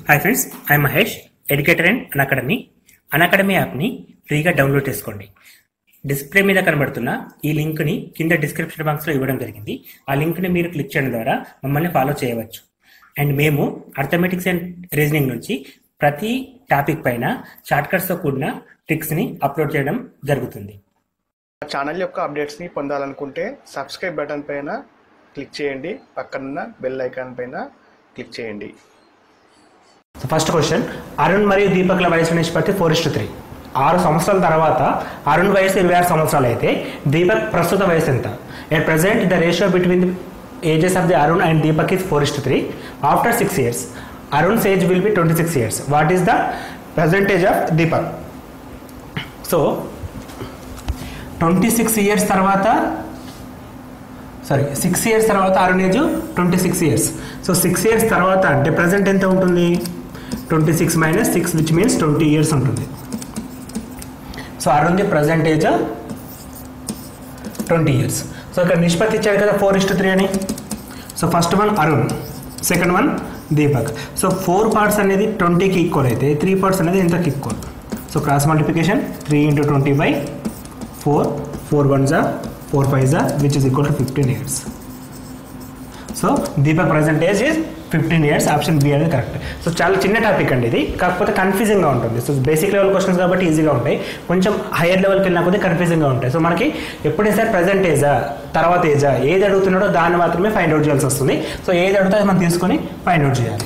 Hi friends, I Mahesh, educator and Unacademy యాప్ని ఫ్రీగా download చేసుకోండి. డిస్ప్లే మీద కనబడుతున్న ఈ లింక్ని కింద డిస్క్రిప్షన్ బాక్స్లో ఇవ్వడం జరిగింది. ఆ లింక్ని మీరు క్లిక్ చేయడం ద్వారా మమ్మల్ని ఫాలో చేయవచ్చు. అండ్ మేము అర్థమెటిక్స్ అండ్ రీజనింగ్ నుంచి ప్రతి టాపిక్ పైన షార్ట్కట్స్తో కూడిన ట్రిక్స్ని అప్లోడ్ చేయడం జరుగుతుంది. ఛానల్ యొక్క అప్డేట్స్ని పొందాలనుకుంటే సబ్స్క్రైబ్ బటన్ పైన క్లిక్ చేయండి, పక్కనున్న బెల్ ఐకాన్ పైన క్లిక్ చేయండి. ఫస్ట్ క్వశ్చన్, అరుణ్ మరియు దీపక్ల వయసు నిష్పత్తి 4:3. 6 సంవత్సరాల తర్వాత అరుణ్ వయసు 26 సంవత్సరాలు అయితే దీపక్ ప్రస్తుత వయసు ఎంత? At present the ratio between the ages of the Arun and Deepak is 4:3. After 6 years Arun's age will be 26 years. What is the present age of Deepak? So 26 years తర్వాత 6 years తర్వాత Arun age 26 years. So 6 years తర్వాత అంటే present ఎంత ఉంటుంది? 26 minus 6 which means 20 years ఉంటుంది. So Arun the present age 20 years. So ఇక్కడ నిష్పత్తి ఇచ్చాడు కదా 4:3 అని. So first one Arun, second one Deepak. So 4 parts అనేది 20కి ఈక్వల్ అయితే 3 parts అనేది ఎంతకి equal? So cross multiplication 3 into 20/4, 4 1s are 4 5s are which is equal to 15 years. So Deepak present age is 15 years. Option B అనేది కరెక్ట్. సో చాలా చిన్న topic అండి ఇది, కాకపోతే కన్ఫ్యూజింగ్గా ఉంటుంది. సో బేసిక్ లెవెల్ క్వశ్చన్స్ కాబట్టి ఈజీగా ఉంటాయి, కొంచెం హైయర్ లెవెల్కి వెళ్ళినా కొద్దిగా కన్ఫ్యూజింగ్గా ఉంటాయి. సో మనకి ఎప్పుడైనా సరే ప్రజెంట్ ఏజా తర్వాత ఏజా ఏది అడుగుతున్నాడో దాన్ని మాత్రమే ఫైండ్ అవుట్ చేయాల్సి వస్తుంది. సో ఏది అడుగుతా మనం తీసుకొని ఫైండ్ అవుట్ చేయాలి.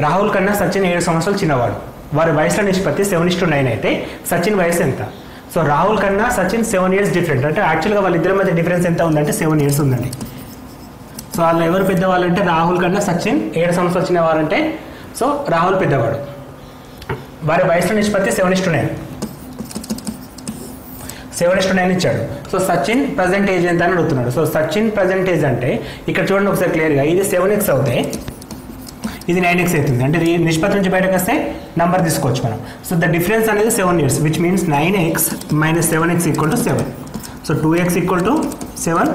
రాహుల్ కన్నా సచిన్ 7 సంవత్సరాలు చిన్నవాడు. వారి వయసుల నిష్పత్తి 7:9 అయితే సచిన్ వయసు ఎంత? సో రాహుల్ కన్నా సచిన్ 7 years డిఫరెంట్. అంటే యాక్చువల్గా వాళ్ళిద్దరి మధ్య డిఫరెన్స్ ఎంత ఉందంటే 7 years ఉందండి. సో వాళ్ళు ఎవరు పెద్దవాళ్ళంటే రాహుల్ కన్నా సచిన్ 7 సంవత్సరాలు చిన్నవారంటే సో రాహుల్ పెద్దవాడు. వారి వయసుల నిష్పత్తి 7:9. 7:9 ఇచ్చాడు. సో సచిన్ ప్రజెంట్ ఏజ్ ఎంత అని అడుగుతున్నాడు. సో సచిన్ ప్రజెంట్ ఏజ్ అంటే ఇక్కడ చూడండి ఒకసారి క్లియర్గా, ఇది 7x అవుతే ఇది 9x అవుతుంది. అంటే నిష్పత్తి నుంచి బయటకు వస్తే నంబర్ తీసుకోవచ్చు మనం. సో ద డిఫరెన్స్ అనేది 7 years which means 9x minus 7x equal to 7. So 2x equal to 7,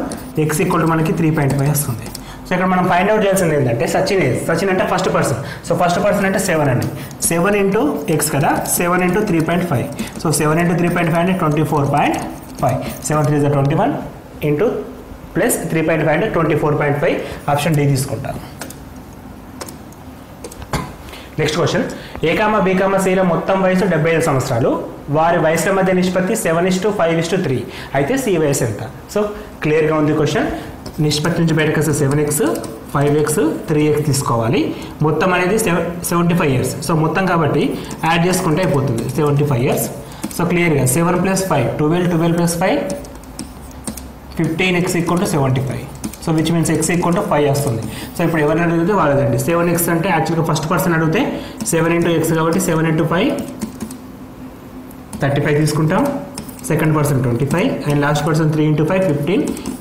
x equal to మనకి 3.5 వస్తుంది. సో ఇక్కడ మనం ఫైండ్ అవుట్ చేయాల్సింది ఏంటంటే సచిన్ ఏజ్. సచిన్ అంటే first person. So first person అంటే 7 అండి. 7 into x కదా, 7 into 3.5. సో 7 into 3.5 అంటే 24.5. 7 3 is 21 into ప్లస్ 3.5 అంటే 24.5. ఆప్షన్ డి తీసుకుంటాను. నెక్స్ట్ క్వశ్చన్, A, B, Cల మొత్తం వయసు 75 సంవత్సరాలు. వారి వయసుల మధ్య నిష్పత్తి 7:5:3 అయితే సి వయసు ఎంత? సో క్లియర్గా ఉంది క్వశ్చన్. నిష్పత్తి నుంచి బయటకు వస్తే 7x 5x 3x తీసుకోవాలి. మొత్తం అనేది 75 years. సో మొత్తం కాబట్టి యాడ్ చేసుకుంటే అయిపోతుంది 75 years. సో క్లియర్గా 7 + 5 12, 12 + 5 15x = 75. So which means x = 5 వస్తుంది. సో ఇప్పుడు ఎవరిని అడిగితే వాళ్ళదండి. 7x అంటే యాక్చువల్గా ఫస్ట్ పర్సన్ అడిగితే 7 into x కాబట్టి 7 into 5 35 తీసుకుంటాం. Second person 25 and last person 3 into 5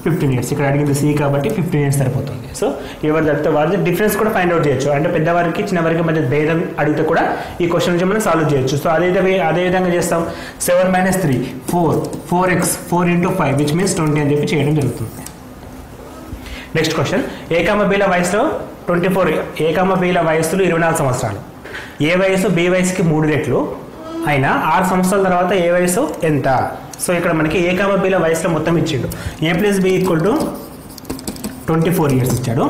15 years. ఇక్కడ అడిగింది సి కాబట్టి 15 years సరిపోతుంది. సో ఎవరు అడిగితే వారి డిఫరెన్స్ కూడా ఫైండ్ అవుట్ చేయొచ్చు. అంటే పెద్దవారికి చిన్నవారికి మధ్య భేదం అడిగితే కూడా ఈ క్వశ్చన్ నుంచి మనం సాల్వ్ చేయొచ్చు. సో అదే విధంగా చేస్తాం. 7 - 3 4x 4 into 5 విచ్ మీన్స్ 20 అని చెప్పి చేయడం జరుగుతుంది. నెక్స్ట్ క్వశ్చన్, A, Bల వయసులో 24 A, Bల వయసులు 24 సంవత్సరాలు. ఏ వయసు బి వయసుకి 3 రెట్లు అయినా 6 సంవత్సరాల తర్వాత ఏ వయసు ఎంత? సో ఇక్కడ మనకి A, Bల వయసులో మొత్తం ఇచ్చిండు. A + B = 24 years ఇచ్చాడు.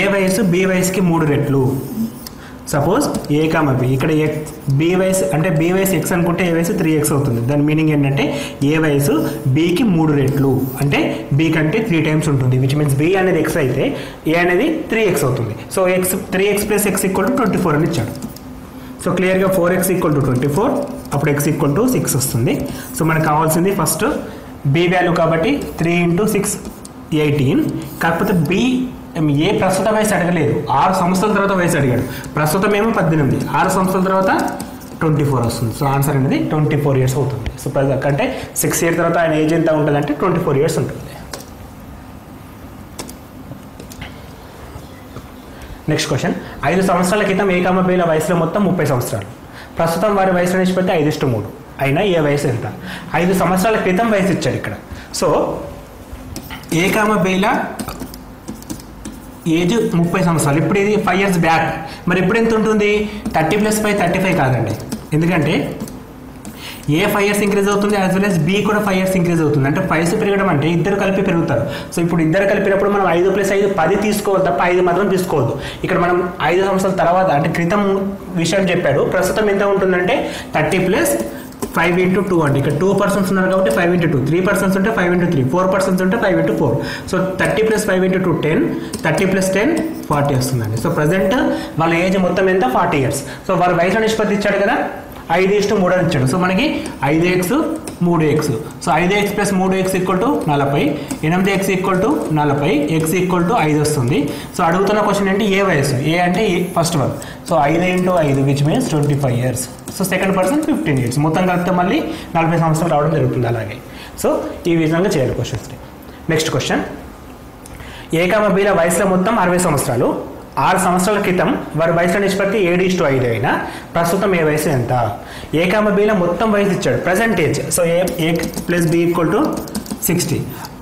ఏ వయసు బి వయసుకి 3 రెట్లు. సపోజ్ A, B ఇక్కడ బి వయసు అంటే బి వయసు ఎక్స్ అనుకుంటే ఏ వయసు 3x అవుతుంది. దాని మీనింగ్ ఏంటంటే ఏ వయసు బికి 3 రెట్లు అంటే బి కంటే 3 times ఉంటుంది. విచ్ మీన్స్ బి అనేది ఎక్స్ అయితే ఏ అనేది 3x అవుతుంది. సో 3x + x = 24 అని ఇచ్చాడు. సో క్లియర్గా 4x = 24, అప్పుడు x = 6 వస్తుంది. సో మనకు కావాల్సింది ఫస్ట్ బి వాల్యూ కాబట్టి 3 into 6 18. కాకపోతే బి ఏ ప్రస్తుత వయసు అడగలేదు, 6 సంవత్సరాల తర్వాత వయసు అడిగాడు. ప్రస్తుతం ఏమో 18, 6 సంవత్సరాల తర్వాత 24 వస్తుంది. సో ఆన్సర్ అనేది 24 years అవుతుంది. సో అంటే 6 years తర్వాత ఆయన ఏజ్ ఎంత ఉంటుంది అంటే 24 years ఉంటుంది. నెక్స్ట్ క్వశ్చన్, 5 సంవత్సరాల క్రితం A, Bల వయసులో మొత్తం 30 సంవత్సరాలు. ప్రస్తుతం వారి వయసు నిష్పత్తి 5:3 అయినా ఏ వయసు ఎంత? 5 సంవత్సరాల క్రితం వయసు ఇచ్చాడు ఇక్కడ. సో A, Bల ఏజ్ 30 సంవత్సరాలు. ఇప్పుడు ఇది 5 years బ్యాక్. మరి ఇప్పుడు ఎంత ఉంటుంది? 30 + 5 35 కాదండి. ఎందుకంటే ఏ 5 years ఇంక్రీజ్ అవుతుంది, యాజ్ వెల్ యాజ్ బి కూడా 5 years ఇంక్రీజ్ అవుతుంది. అంటే 5 పెరగడం అంటే ఇద్దరు కలిపి పెరుగుతారు. సో ఇప్పుడు ఇద్దరు కలిపినప్పుడు మనం 5 + 5 10 తీసుకోవద్దు తప్ప 5 మాత్రం తీసుకోవద్దు. ఇక్కడ మనం 5 సంవత్సరాల తర్వాత అంటే క్రితం విషయం చెప్పాడు. ప్రస్తుతం ఎంత ఉంటుందంటే 30 + 5 × 2 అండి. ఇక్కడ 2 persons ఉన్నారు కాబట్టి 5 × 2, 3 persons ఉంటే 5 × 3, 4 persons ఉంటే 5 × 4. సో 30 + 5 × 2 10, 30 + 10 40 వస్తుందండి. సో ప్రజెంట్ వాళ్ళ ఏజ్ మొత్తం ఎంత? 40 years. సో వాళ్ళ వయసులో నిష్పత్తి ఇచ్చాడు కదా, 5:3 అని ఇచ్చాడు. సో మనకి 5x 3x. So 5x + 3x = 40, 8x = 40, x = 5 వస్తుంది. సో అడుగుతున్న క్వశ్చన్ ఏంటి? ఏ వయసు? ఏ అంటే first one. So 5 × 5 which means 25 years. So second person 15 years. మొత్తం కలిపితే మళ్ళీ 40 సంవత్సరాలు రావడం జరుగుతుంది. అలాగే సో ఈ విధంగా చేయాలి క్వశ్చన్స్. నెక్స్ట్ క్వశ్చన్, A, Bల వయసులో మొత్తం 60 సంవత్సరాలు. 6 సంవత్సరాల క్రితం వారి వయసులో నిష్పత్తి 7:5 అయినా ప్రస్తుతం ఏ వయసు ఎంత? A, Bల మొత్తం వయసు ఇచ్చాడు, present age. So A + B = 60.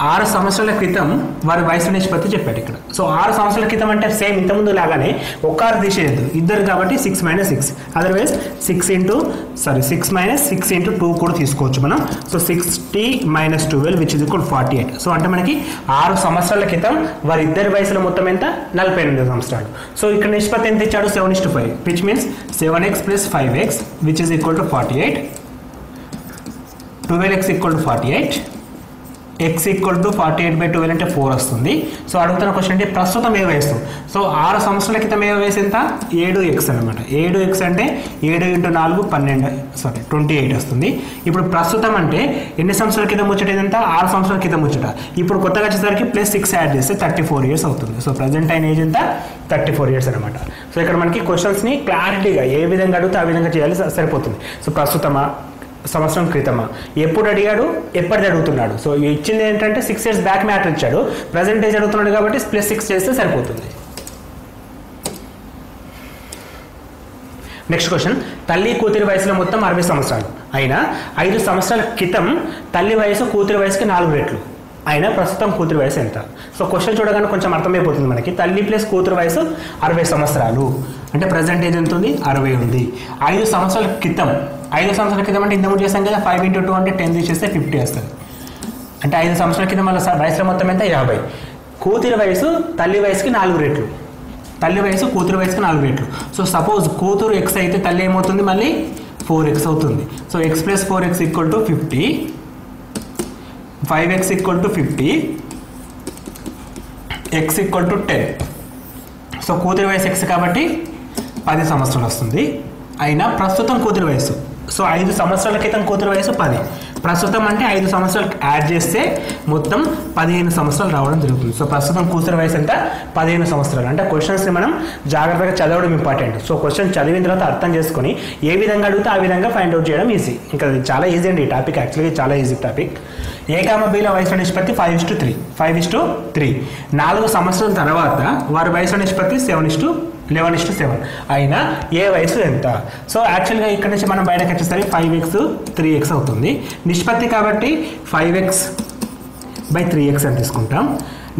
6 సంవత్సరాల క్రితం వారి వయసు నిష్పత్తి చెప్పాడు ఇక్కడ. సో 6 సంవత్సరాల క్రితం అంటే సేమ్ ఇంతకుముందు లాగానే ఒక్కరు తీసేయద్దు, ఇద్దరు కాబట్టి 6 - 6. అదర్వైజ్ 6 - 6 × 2 కూడా తీసుకోవచ్చు మనం. So 60 - 12 which is equal 48. So అంటే మనకి 6 సంవత్సరాల క్రితం వారి ఇద్దరి వయసులో మొత్తం ఎంత? 48 సంవత్సరాలు. సో ఇక్కడ నిష్పత్తి ఎంత ఇచ్చాడు? 7:5 which means 7x + 5x which is equal to 48. 12x = 48, x = 48/12 అంటే 4 వస్తుంది. సో అడుగుతున్న క్వశ్చన్ అంటే ప్రస్తుతం ఏ వయసు? సో 6 సంవత్సరాల క్రితం ఏ వయసు ఎంత? 7x అనమాట. 7x అంటే 7 × 4 28 వస్తుంది. ఇప్పుడు ప్రస్తుతం అంటే ఎన్ని సంవత్సరాల క్రితం ముచ్చట? ఇదంతా 6 సంవత్సరాల క్రితం ముచ్చట. ఇప్పుడు కొత్తగా వచ్చేసరికి +6 యాడ్ చేస్తే 34 years అవుతుంది. సో ప్రజెంట్ అయిన ఏజ్ ఎంత? 34 years అనమాట. సో ఇక్కడ మనకి క్వశ్చన్స్ని క్లారిటీగా ఏ విధంగా అడిగితే ఆ విధంగా చేయాలి, సరిపోతుంది. సో ప్రస్తుతమా, సంవత్సరం క్రితమా, ఎప్పుడు అడిగాడు, ఎప్పటిది అడుగుతున్నాడు. సో ఇచ్చింది ఏంటంటే 6 years బ్యాక్ మ్యాటర్ ఇచ్చాడు, ప్రజెంట్ ఏజ్ అడుగుతున్నాడు కాబట్టి +6 చేస్తే సరిపోతుంది. నెక్స్ట్ క్వశ్చన్, తల్లి కూతురి వయసులో మొత్తం 60 సంవత్సరాలు అయినా 5 సంవత్సరాల క్రితం తల్లి వయసు కూతురి వయసుకి 4 రెట్లు అయినా ప్రస్తుతం కూతురి వయసు ఎంత? సో క్వశ్చన్ చూడగానే కొంచెం అర్థమైపోతుంది మనకి. తల్లి + కూతురు వయసు 60 సంవత్సరాలు అంటే ప్రజెంట్ ఏజ్ ఎంత ఉంది? 60 ఉంది. 5 సంవత్సరాల క్రితం, 5 సంవత్సరాల క్రితం అంటే ఇంతకుముందు చేస్తాం కదా, 5 × 2 అంటే 10 తీసేస్తే 50 వస్తుంది. అంటే 5 సంవత్సరాల క్రితం వాళ్ళ వయసులో మొత్తం ఎంత? 50. కూతురి వయసు తల్లి వయసుకి 4 రెట్లు, తల్లి వయసు కూతురు వయసుకి 4 రెట్లు. సో సపోజ్ కూతురు x అయితే తల్లి ఏమవుతుంది? మళ్ళీ 4x అవుతుంది. So x + 4x = 50, 5x = 50, x = 10. So కూతురి వయసు x కాబట్టి 10 సంవత్సరాలు వస్తుంది. అయినా ప్రస్తుతం కూతురి వయసు, సో 5 సంవత్సరాల క్రితం కూతురి వయసు 10, ప్రస్తుతం అంటే 5 సంవత్సరాలు యాడ్ చేస్తే మొత్తం 15 సంవత్సరాలు రావడం జరుగుతుంది. సో ప్రస్తుతం కూతురి వయసు ఎంత? 15 సంవత్సరాలు. అంటే క్వశ్చన్స్ని మనం జాగ్రత్తగా చదవడం ఇంపార్టెంట్. సో క్వశ్చన్ చదివిన తర్వాత అర్థం చేసుకొని ఏ విధంగా అడిగితే ఆ విధంగా ఫైండ్ అవుట్ చేయడం ఈజీ. ఇంకా చాలా ఈజీ అండి ఈ టాపిక్, యాక్చువల్గా చాలా ఈజీ టాపిక్. A, Bల వయసులో నిష్పత్తి 5:3, 5:3. 4 సంవత్సరాల తర్వాత వారి వయసులో నిష్పత్తి 11:7 అయినా ఏ వయసు ఎంత? సో యాక్చువల్గా ఇక్కడ నుంచి మనం బయటకు వచ్చేసరికి 5x 3x అవుతుంది. నిష్పత్తి కాబట్టి 5x/3x అని తీసుకుంటాం.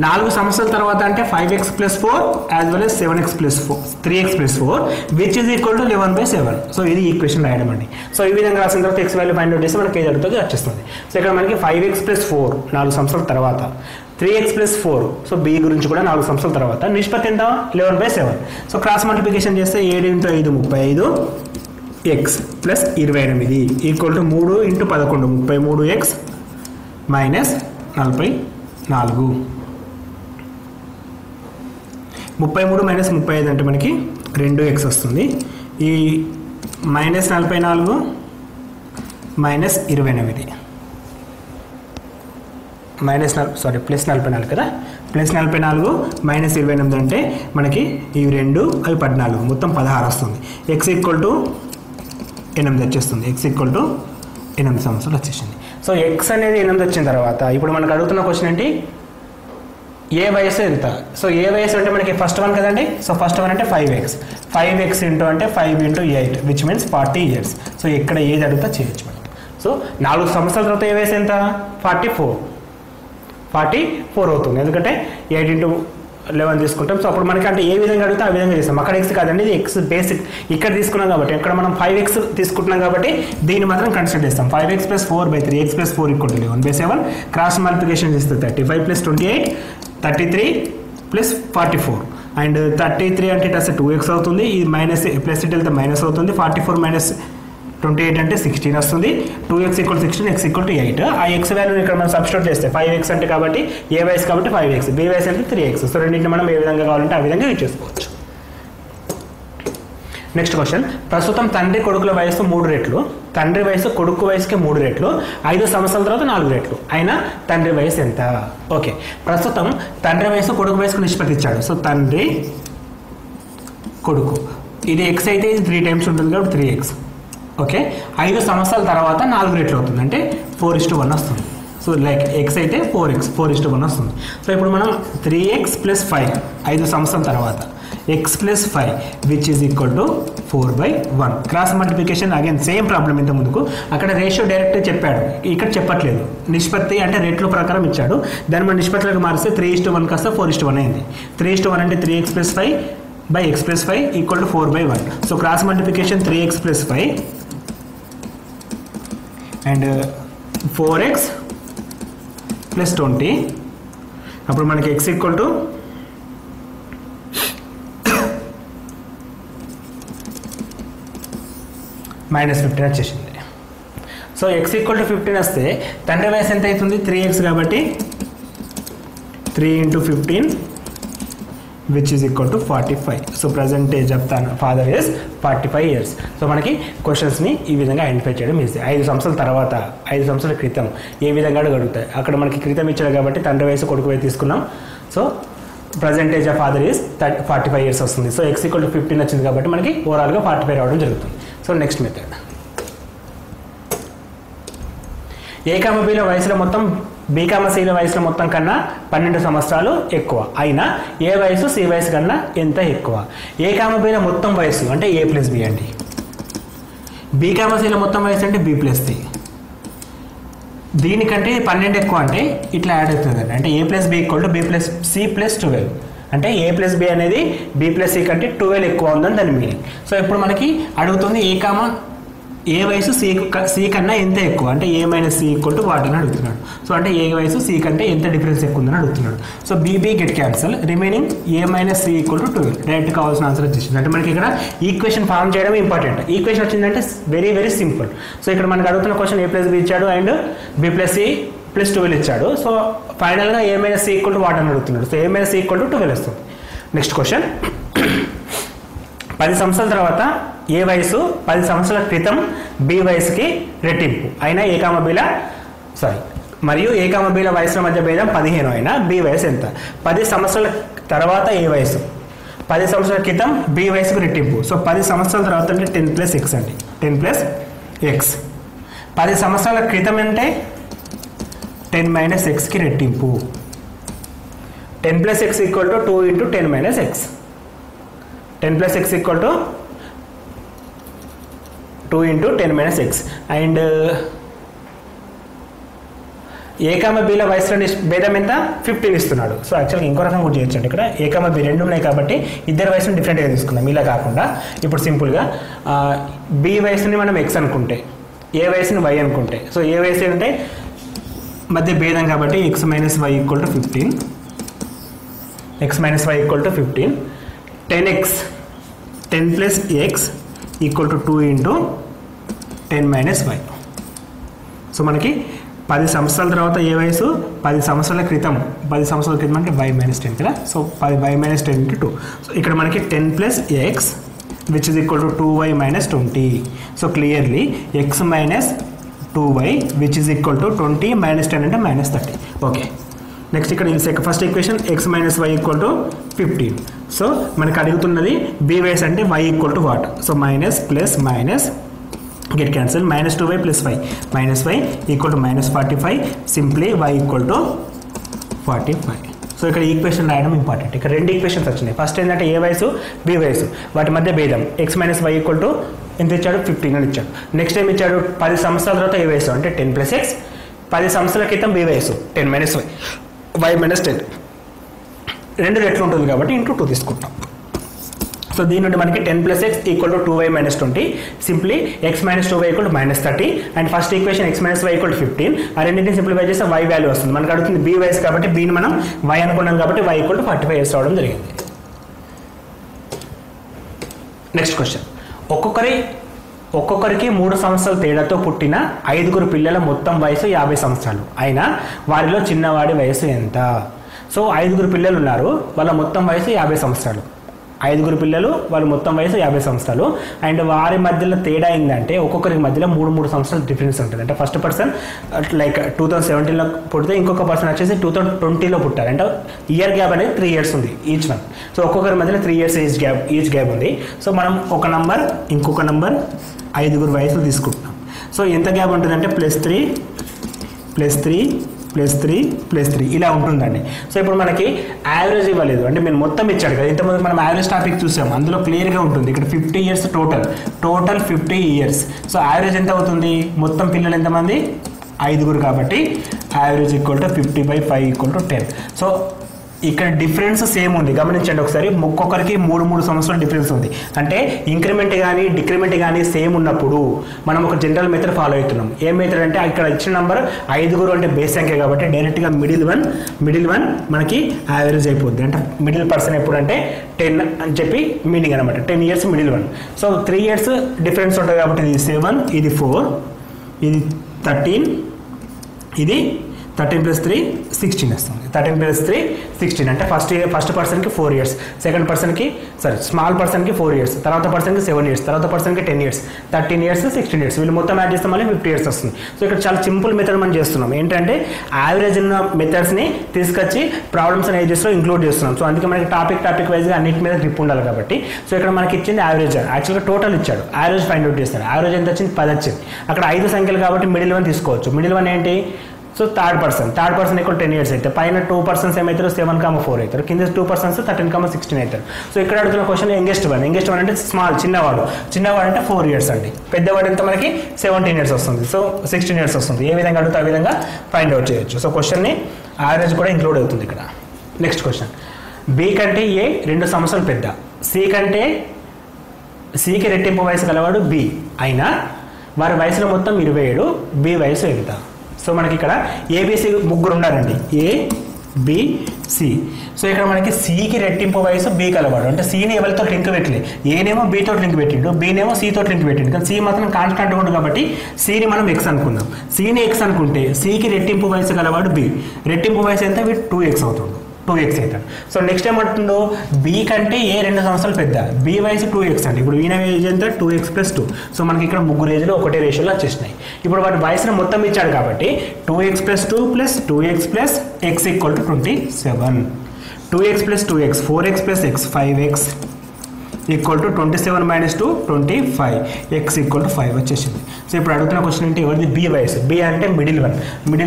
4 సంవత్సరాల తర్వాత అంటే 5x + 4 as well as 7x + 4, 3x + 4 which is equal to 11/7. So ఇది ఈక్వేషన్ రాయడం అండి. సో ఈ విధంగా రాసిన తర్వాత x వాల్యూ ఫైండ్ అవుట్ చేస్తే మనకి ఏది అడుగుతుంది వచ్చేస్తుంది. సో ఇక్కడ మనకి 5x + 4 4 సంవత్సరాల తర్వాత, 3x + 4, సో b గురించి కూడా 4 సంవత్సరాల తర్వాత, నిష్పత్తి ఎంత? 11/7. సో క్రాస్ మల్టిప్లికేషన్ చేస్తే 7 × 5 35, x + 28 ఈక్వల్ టు 3 × 11 33x - 44. 33 - 35 అంటే మనకి 2x వస్తుంది. ఈ -44 - 28 +44 కదా, +44 - 28 అంటే మనకి ఇవి 2 అవి 14, మొత్తం 16 వస్తుంది. x = 8 వచ్చేస్తుంది. x = 8 సంవత్సరాలు వచ్చేసింది. సో x అనేది 8 వచ్చిన తర్వాత ఇప్పుడు మనకు అడుగుతున్న క్వశ్చన్ ఏంటి? ఏ వయసు ఎంత? సో ఏ వయసు అంటే మనకి ఫస్ట్ వన్ కదండి. సో ఫస్ట్ వన్ అంటే 5x × అంటే 5 × 8 విచ్ మీన్స్ 40 years. సో ఇక్కడ ఏది అడుగుతా చేయొచ్చు మనం. సో 4 సంవత్సరాల తర్వాత ఏ వయసు ఎంత? 44 అవుతుంది. ఎందుకంటే 8 × 11 తీసుకుంటాం. సో అప్పుడు మనకి అంటే ఏ విధంగా అడిగితే ఆ విధంగా చేస్తాం. అక్కడ ఎక్స్ కాదండి, ఇది ఎక్స్ బేసిక్ ఇక్కడ తీసుకున్నాం కాబట్టి, ఇక్కడ మనం 5x తీసుకుంటున్నాం కాబట్టి దీన్ని మాత్రం కన్సిడర్ చేస్తాం. 5x + 4/3 x + 4 = 11/7 క్రాస్ మల్టిప్లికేషన్ చేస్తే 35 + 28 33 + 44 అండ్ 33 అంటే ఇట్ వస్తే 2x అవుతుంది, ఇది మైనస్ ప్లస్ ఇట్ వెళ్తే మైనస్ అవుతుంది, 44 - 28 అంటే 16 వస్తుంది, 2x = 16 x = 8. ఆ x వాల్యూని ఇక్కడ మనం సబ్స్టిట్యూట్ చేస్తే 5x అంటే కాబట్టి ఏ వయసు కాబట్టి 5x, b వయసు అంటే 3x. సో రెండింటిని మనం ఏ విధంగా కావాలంటే ఆ విధంగా యూజ్ చేసుకోవచ్చు. నెక్స్ట్ క్వశ్చన్, ప్రస్తుతం తండ్రి కొడుకుల వయసు 3 రెట్లు, తండ్రి వయసు కొడుకు వయసుకి 3 రెట్లు, 5 సంవత్సరాల తర్వాత 4 రెట్లు అయినా తండ్రి వయసు ఎంత? ఓకే, ప్రస్తుతం తండ్రి వయసు కొడుకు వయసుకు నిష్పత్తి ఇచ్చాడు. సో తండ్రి కొడుకు, ఇది x అయితే ఇది 3 టైమ్స్ ఉంటుంది కాబట్టి 3x. ఓకే, 5 సంవత్సరాల తర్వాత 4 రెట్లు అవుతుంది అంటే 4:1 వస్తుంది. సో లైక్ x అయితే 4x 4:1 వస్తుంది. సో ఇప్పుడు మనం 3x + 5 5 సంవత్సరాల తర్వాత x + 5 which is equal to 4/1. Cross multiplication again same problem ఇంత ముందుకు, అక్కడ రేషియో డైరెక్ట్ చెప్పాడు, ఇక్కడ చెప్పట్లేదు. నిష్పత్తి అంటే రేట్ల ప్రకారం ఇచ్చాడు, దాన్ని మనం నిష్పత్తులకు మారిస్తే 3:1 కాస్త 4:1 అయింది. 3:1 అంటే 3x + 5/x + 5 = 4/1. So cross multiplication 3x + 5 and 4x + 20, అప్పుడు మనకి x = -15 వచ్చేసింది. సో x = 15 వస్తే తండ్రి వయసు ఎంత అవుతుంది? 3x కాబట్టి 3 × 15 which is equal to 45. So present age of father is 45 years. So మనకి క్వశ్చన్స్ని ఈ విధంగా ఐడెంటిఫై చేయడం ఈజీ. 5 సంవత్సరాల తర్వాత 5 సంవత్సరాల క్రితం ఏ విధంగా అడుగుతాయి, అక్కడ మనకి క్రితం ఇచ్చాడు కాబట్టి తండ్రి వయసు కొడుకు వయసు తీసుకున్నాం. So present age of father is 45 years వస్తుంది. సో x = 15 వచ్చింది కాబట్టి మనకి ఓవరాల్గా 45 రావడం జరుగుతుంది. సో నెక్స్ట్ మెథడ్, A, Bల వయసులో మొత్తం B, Cల వయసులో మొత్తం కన్నా 12 సంవత్సరాలు ఎక్కువ అయినా ఏ వయసు C వయసు కన్నా ఎంత ఎక్కువ? A, Bల మొత్తం వయసు అంటే A + B అండి, B, Cల మొత్తం వయసు అంటే B + C. దీనికంటే 12 ఎక్కువ అంటే ఇట్లా యాడ్ అవుతుందండి, అంటే A + B = B + C + 12 అంటే A + B అనేది B + C కంటే 12 ఎక్కువ ఉందని దాని మీనింగ్. సో ఇప్పుడు మనకి అడుగుతుంది ఏ వయసు C కన్నా ఎంత ఎక్కువ అంటే A - C = వాట్ అని అడుగుతున్నాడు. సో అంటే ఏ వయసు C కంటే ఎంత డిఫరెన్స్ ఎక్కువ ఉందని అడుగుతున్నాడు. So BB get cancel, remaining A - C = 12. Direct కావాల్సిన ఆన్సర్ వచ్చేసింది. అంటే మనకి ఇక్కడ ఈక్వేషన్ ఫార్మ్ చేయడం ఇంపార్టెంట్. ఈక్వేషన్ వచ్చిందంటే వెరీ వెరీ సింపుల్. సో ఇక్కడ మనకు అడుగుతున్న క్వశ్చన్ A + B ఇచ్చాడు అండ్ B + C + 12 ఇచ్చాడు. సో ఫైనల్గా A - C = వాట్ అని అడుగుతున్నాడు. సో A - C = 12 వస్తుంది. నెక్స్ట్ క్వశ్చన్, 10 సంవత్సరాల తర్వాత ఏ వయసు 10 సంవత్సరాల క్రితం B వయసుకి రెట్టింపు అయినా మరియు A, Bల వయసుల మధ్య భేదం 15 అయినా B వయసు ఎంత? 10 సంవత్సరాల తర్వాత ఏ వయసు 10 సంవత్సరాల క్రితం B వయసుకు రెట్టింపు. సో 10 సంవత్సరాల తర్వాత అంటే 10 + x అండి, 10 + x. 10 సంవత్సరాల క్రితం అంటే 10 - xకి రెట్టింపు. 10 + x = 2 × 10 - x. 10 + x = 2 × 10 - x and A, Bల వయసులో భేదం ఎంత? 15 ఇస్తున్నాడు. సో యాక్చువల్గా ఇంకో రకం కూడా చేయొచ్చు అండి. ఇక్కడ A, B రెండు ఉన్నాయి కాబట్టి ఇద్దరు వయసును డిఫరెంట్గా తీసుకుందాం. ఇలా కాకుండా ఇప్పుడు సింపుల్గా B వయసుని మనం x అనుకుంటే, A వయసుని y అనుకుంటే, సో ఏ వయసు అంటే మధ్య భేదం కాబట్టి x - y = 15, x - y = 15, 10x 10 + x = 2 × 10 - y. So మనకి 10 సంవత్సరాల తర్వాత ఏ వయసు 10 సంవత్సరాల క్రితం అంటే y - 10 కదా. So y - 10 × 2. సో ఇక్కడ మనకి 10 + x which is equal to 2y - 20. So clearly x - 2y which is equal to 20 - 10 అంటే -30. ఓకే, నెక్స్ట్ ఇక్కడ first equation x - y = 15. So మనకు అడుగుతున్నది B వయసు అంటే y = what? So minus get cancel, -2y + y = -45. Simply y = 45. So ఇక్కడ equation రాయడం important. ఇక్కడ రెండు ఈక్వేషన్స్ వచ్చినాయి. ఫస్ట్ ఏంటంటే ఏ వయసు B వయసు వాటి మధ్య భేదం x - y = ఎంత ఇచ్చాడు? 15 అని ఇచ్చాడు. నెక్స్ట్ ఏం ఇచ్చాడు? 10 సంవత్సరాల తర్వాత ఏ వయసు అంటే 10 + x. 10 సంవత్సరాల క్రితం B వయసు 10 - y, y - 10. 2 రెట్లు ఉంటుంది కాబట్టి ఇంటూ 2 తీసుకుంటాం. సో దీని నుండి మనకి 10 + x = 2y - 20. Simply x - 2y = -30 and first equation x - y = 15. ఆ రెండింటిని సింప్లిఫై చేస్తే y వాల్యూ వస్తుంది. మనకు అడుగుతుంది b వైస్ కాబట్టి bని మనం y అనుకున్నాం కాబట్టి y = 45 years రావడం జరిగింది. నెక్స్ట్ క్వశ్చన్, ఒక్కొక్కరికి 3 సంవత్సరాల తేడాతో పుట్టిన 5 పిల్లల మొత్తం వయసు 50 సంవత్సరాలు అయినా వారిలో చిన్నవాడి వయసు ఎంత? సో 5 పిల్లలు ఉన్నారు, వాళ్ళ మొత్తం వయసు 50 సంవత్సరాలు. 5 పిల్లలు వాళ్ళ మొత్తం వయసు 50 సంవత్సరాలు అండ్ వారి మధ్యలో తేడా ఏంటంటే ఒక్కొక్కరికి మధ్యలో 3 సంవత్సరాల డిఫరెన్స్ ఉంటుంది. అంటే ఫస్ట్ పర్సన్ లైక్ 2017లో పుడితే ఇంకొక పర్సన్ వచ్చేసి 2020లో పుట్టారు. అంటే ఇయర్ గ్యాప్ అనేది 3 years ఉంది ఈచ్ వన్. సో ఒక్కొక్కరి మధ్యలో 3 years ఈచ్ గ్యాప్ ఉంది. సో మనం ఒక నంబర్ ఇంకొక నంబర్ 5 వయసులు తీసుకుంటున్నాం. సో ఎంత గ్యాప్ ఉంటుందంటే +3 ఇలా ఉంటుందండి. సో ఇప్పుడు మనకి యావరేజ్ ఇవ్వలేదు, అంటే మీరు మొత్తం ఇచ్చాడు కదా. ఇంతకుముందు మనం యావరేజ్ టాపిక్ చూసాం, అందులో క్లియర్గా ఉంటుంది. ఇక్కడ 50 years total 50 years. So average ఎంత అవుతుంది? మొత్తం పిల్లలు ఎంతమంది? 5 కాబట్టి యావరేజ్ = 50/5 = 10. సో ఇక్కడ డిఫరెన్స్ సేమ్ ఉంది, గమనించండి ఒకసారి. ఒక్కొక్కరికి 3 సంవత్సరాల డిఫరెన్స్ ఉంది. అంటే ఇంక్రిమెంట్ కానీ డిక్రిమెంట్ కానీ సేమ్ ఉన్నప్పుడు మనం ఒక జనరల్ మెథడ్ ఫాలో అవుతున్నాం. ఏ మెథడ్ అంటే ఇక్కడ ఇచ్చిన నెంబర్ 5 అంటే బేస్ సంఖ్య కాబట్టి డైరెక్ట్గా మిడిల్ వన్ మనకి యావరేజ్ అయిపోద్ది. అంటే మిడిల్ పర్సన్ ఎప్పుడు అంటే 10 అని చెప్పి మీనింగ్ అనమాట. 10 years middle one. So 3 years difference ఉంటుంది కాబట్టి ఇది 7, ఇది 4, ఇది 13, ఇది 13 + 3 16 వస్తుంది. 13 + 3 16 అంటే ఫస్ట్ పర్సన్కి 4 years, సెకండ్ పర్సన్కి స్మాల్ పర్సన్కి 4 years, తర్వాత పర్సన్కి 7 years, తర్వాత పర్సన్కి 10 years, 13 years 16 years. వీళ్ళు మొత్తం యాడ్ చేస్తే మళ్ళీ 50 years వస్తుంది. సో ఇక్కడ చాలా సింపుల్ మెథడ్ మనం చేస్తున్నాం. ఏంటంటే యావరేజ్ ఉన్న మెథడ్స్ని తీసుకొచ్చి ప్రాబ్లమ్స్ అండ్ ఏజెస్లో ఇంక్లూడ్ చేస్తున్నాం. సో అందుకే మనకి టాపిక్ వైజ్గా అన్నిటి మీద గ్రిప్ ఉండాలి కాబట్టి. సో ఇక్కడ మనకి ఇచ్చింది యావరేజ్, యాక్చువల్గా టోటల్ ఇచ్చాడు, యావరేజ్ ఫైండ్ అవుట్ చేస్తాడు. యావరేజ్ ఎంత వచ్చింది? 10 వచ్చింది. అక్కడ 5 సంఖ్యలు కాబట్టి మిడిల్ వన్ తీసుకోవచ్చు. మిడిల్ వన్ ఏంటి? సో థర్డ్ పర్సన్ = 10 years అయితే పైన 2 persons ఏమవుతారు? 7,4 అవుతారు. కింద 2 persons 13,16 అవుతారు. సో ఇక్కడ అడుగుతున్న క్వశ్చన్ యంగెస్ట్ వన్ అంటే స్మాల్ చిన్నవాడు అంటే 4 years అండి. పెద్దవాడు ఎంత మనకి 17 years వస్తుంది. సో 16 years వస్తుంది. ఏ విధంగా అడుగుతా ఆ విధంగా ఫైండ్ అవుట్ చేయొచ్చు. సో క్వశ్చన్ని యావరేజ్ కూడా ఇంక్లూడ్ అవుతుంది ఇక్కడ. నెక్స్ట్ క్వశ్చన్, బి కంటే ఏ 2 సంవత్సరాలు పెద్ద, సికి రెట్టింపు వయసు గలవాడు బి అయినా వారి వయసులో మొత్తం 27, బి వయసు ఎంత? సో మనకి ఇక్కడ ఏబిసి ముగ్గురు ఉన్నారండి, ఏబిసి. సో ఇక్కడ మనకి సికి రెట్టింపు వయసు బి కలవాడు. అంటే సిని ఎవరితో లింక్ పెట్టలేదు, ఏనేమో బితో లింక్ పెట్టిండు, బినేమో సితో లింక్ పెట్టిండు. కానీ సి మాత్రం కాన్స్టాంట్ ఉంటుంది కాబట్టి సిని మనం ఎక్స్ అనుకుందాం. సిని ఎక్స్ అనుకుంటే సికి రెట్టింపు వయసు గలవాడు బి. రెట్టింపు వయసు ఎంత? 2x అవుతుంది, 2x అవుతాడు. సో నెక్స్ట్ ఏమంటుందో, బి కంటే ఏ 2 సంవత్సరాలు పెద్ద, బి వయసు 2x అండి. ఇప్పుడు ఈయన ఏజ్ ఎంత? 2x + 2. సో మనకి ఇక్కడ ముగ్గురు ఏజ్లో ఒకటే రేషియోలో వచ్చేసినాయి. ఇప్పుడు వాటి వయసును మొత్తం ఇచ్చాడు కాబట్టి 2x + 2 + 2x + x = 27. 2x + 2x 4x + x 5x = 27 - 2 25, x = 5 వచ్చేసింది. సో ఇప్పుడు అడుగుతున్న క్వశ్చన్ ఏంటి? ఎవరిది? బి వయసు. బి అంటే మిడిల్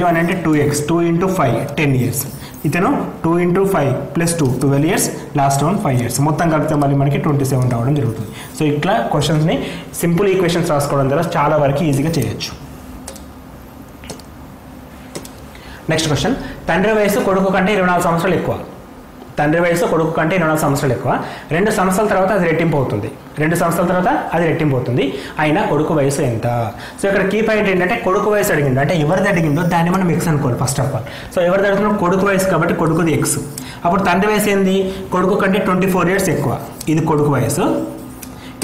వన్ అంటే 2x, 2 × 5 10 years. ఇతను 2 × 5 + 2 12 years, లాస్ట్ వన్ 5 years. మొత్తం కలిపితే మళ్ళీ మనకి 27 రావడం జరుగుతుంది. సో ఇట్లా క్వశ్చన్స్ని సింపుల్ ఈక్వేషన్స్ రాసుకోవడం ద్వారా చాలా వరకు ఈజీగా చేయొచ్చు. నెక్స్ట్ క్వశ్చన్, తండ్రి వయసు కొడుకు కంటే 24 సంవత్సరాలు ఎక్కువ. 2 సంవత్సరాలు ఎక్కువ. 2 సంవత్సరాల తర్వాత అది రెట్టింపు అవుతుంది. అయినా కొడుకు వయసు ఎంత? సో ఇక్కడ కీ పాయింట్ ఏంటంటే కొడుకు వయసు అడిగిండు. అంటే ఎవరిది అడిగిందో దాన్ని మనం ఎక్స్ అనుకోవాలి ఫస్ట్ ఆఫ్ ఆల్. సో ఎవరిది అడుగుతున్నాం? కొడుకు వయసు కాబట్టి కొడుకుది ఎక్స్. అప్పుడు తండ్రి వయసు ఏంది? కొడుకు కంటే 24 years ఎక్కువ. ఇది కొడుకు వయసు,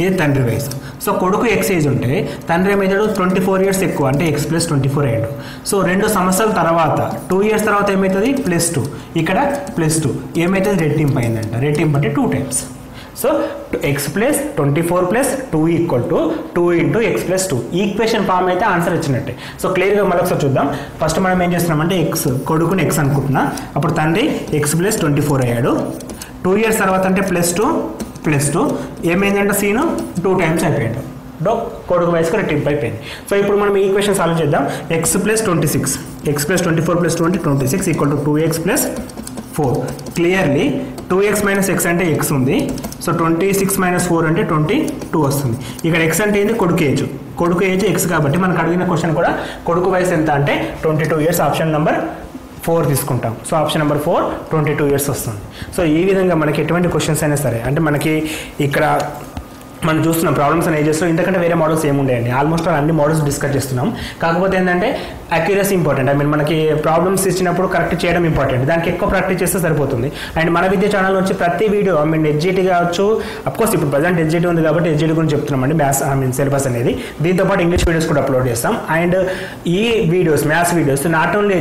ఇది తండ్రి వయసు. సో కొడుకు ఎక్స్ ఏజ్ ఉంటే తండ్రి ఏమవుతాడు? 24 years ఎక్కువ, అంటే x + 24 అయ్యాడు. సో 2 సంవత్సరాల తర్వాత 2 years తర్వాత ఏమవుతుంది? +2. ఇక్కడ +2 ఏమవుతుంది? రెట్టింపు అయిందంట. రెట్టింపు అంటే 2 times. So x + 24 + 2 = 2 × x + 2. Equation form అయితే ఆన్సర్ వచ్చినట్టే. సో క్లియర్గా మరొకసారి చూద్దాం. ఫస్ట్ మనం ఏం చేస్తున్నామంటే కొడుకుని x అనుకుంటున్నా. అప్పుడు తండ్రి x + 24 అయ్యాడు. 2 years తర్వాత అంటే +2 ఏమైందంటే సీను 2 times అయిపోయాడు. కొడుకు వయసుకు రెట్టింపు అయిపోయింది. సో ఇప్పుడు మనం ఈ ఈక్వేషన్ సాల్వ్ చేద్దాం. x + 26, x + 24 + 2 అంటే 26 = 2x + 4. క్లియర్లీ 2x - x అంటే x ఉంది. సో 26 - 4 అంటే 22 వస్తుంది. ఇక్కడ x అంటే ఏంటి? కొడుకు ఏజ్ x కాబట్టి మనకు అడిగిన క్వశ్చన్ కూడా కొడుకు వయసు ఎంత అంటే 22 years, ఆప్షన్ నెంబర్ 4 తీసుకుంటాం. సో ఆప్షన్ నెంబర్ 4 22 years వస్తుంది. సో ఈ విధంగా మనకి ఎటువంటి క్వశ్చన్స్ అయినా సరే, అంటే మనకి ఇక్కడ మనం చూస్తున్నాం ప్రాబ్లమ్స్ అండ్ ఏజెస్లో ఇంతకంటే వేరే మోడల్స్ ఏముండేయండి. ఆల్మోస్ట్ అన్ని మోడల్స్ డిస్కస్ చేస్తున్నాం. కాకపోతే ఏంటంటే అక్యురసీ ఇంపార్టెంట్. ఐ మీన్ మనకి ప్రాబ్లమ్స్ ఇచ్చినప్పుడు కరెక్ట్ చేయడం ఇంపార్టెంట్. దానికి ఎక్కువ ప్రాక్టీస్ చేస్తే సరిపోతుంది. అండ్ మన విద్య ఛానల్ నుంచి ప్రతి వీడియో ఐ మీన్ ఎడ్జిటీ కావచ్చు, అఫ్కోర్స్ ఇప్పుడు ప్రజెంట్ ఎడ్జిటీ ఉంది కాబట్టి ఎడ్జిటీ గురించి చెప్తున్నామండి. మ్యాథ్స్ ఐ మీన్ సిలబస్ అనేది, దీంతో పాటు ఇంగ్లీష్ వీడియోస్ కూడా అప్లోడ్ చేస్తాం. అండ్ ఈ videos maths videos not only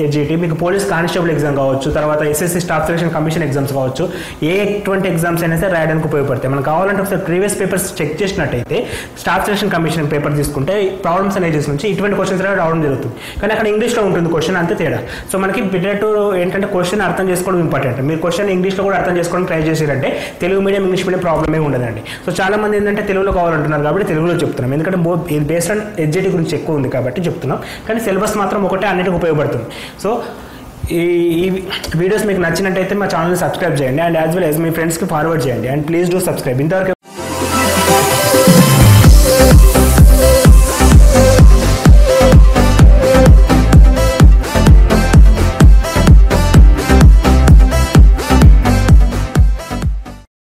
ఎడ్జిటీ, మీకు పోలీస్ కానిస్టేబుల్ ఎగ్జామ్ కావచ్చు, తర్వాత SSC staff selection commission exams కావచ్చు, ఎటువంటి ఎగ్జామ్స్ అయినా సరే రాయడానికి ఉపయోగపడతాయి. మనకు కావాలంటే ఒకసారి ప్రీవియస్ పేపర్స్ చెక్ చేసినట్టయితే స్టాఫ్ సెలక్షన్ కమిషన్ పేపర్ తీసుకుంటే ప్రాబ్లమ్స్ అండ్ ఏజెస్ నుంచి ఇటువంటి క్వశ్చన్స్ రావడం జరుగుతుంది. కానీ అక్కడ ఇంగ్లీష్లో ఉంటుంది క్వశ్చన్, అంతే తేడా. సో మనకి బిడ్డెట్ ఏంటంటే క్వశ్చన్ అర్థం చేసుకోవడం ఇంపార్టెంట్. మీరు క్వశ్చన్ ఇంగ్లీష్లో కూడా అర్థం చేసుకోవడం ట్రై చేశారంటే తెలుగు మీడియం ఇంగ్లీష్ మీడియం ప్రాబ్లమే ఉండదండి. సో చాలా మంది ఏంటంటే తెలుగులో కావాలంటున్నారు కాబట్టి తెలుగులో చెప్తున్నాం, ఎందుకంటే ఇది బేస్డ్ ఆన్ ఎడ్జిటీ గురించి ఎక్కువ ఉంది కాబట్టి చెప్తున్నాం. కానీ సిలబస్ మాత్రం ఒకటే అన్నిటికీ ఉపయోగపడుతుంది. సో ఈ వీడియోస్ మీకు నచ్చినట్టయితే మా ఛానల్ని సబ్స్క్రైబ్ చేయండి. అండ్ యాజ్ వెల్ యాజ్ మీ ఫ్రెండ్స్కి ఫార్వర్డ్ చేయండి. And please do subscribe. ఇంతవరకు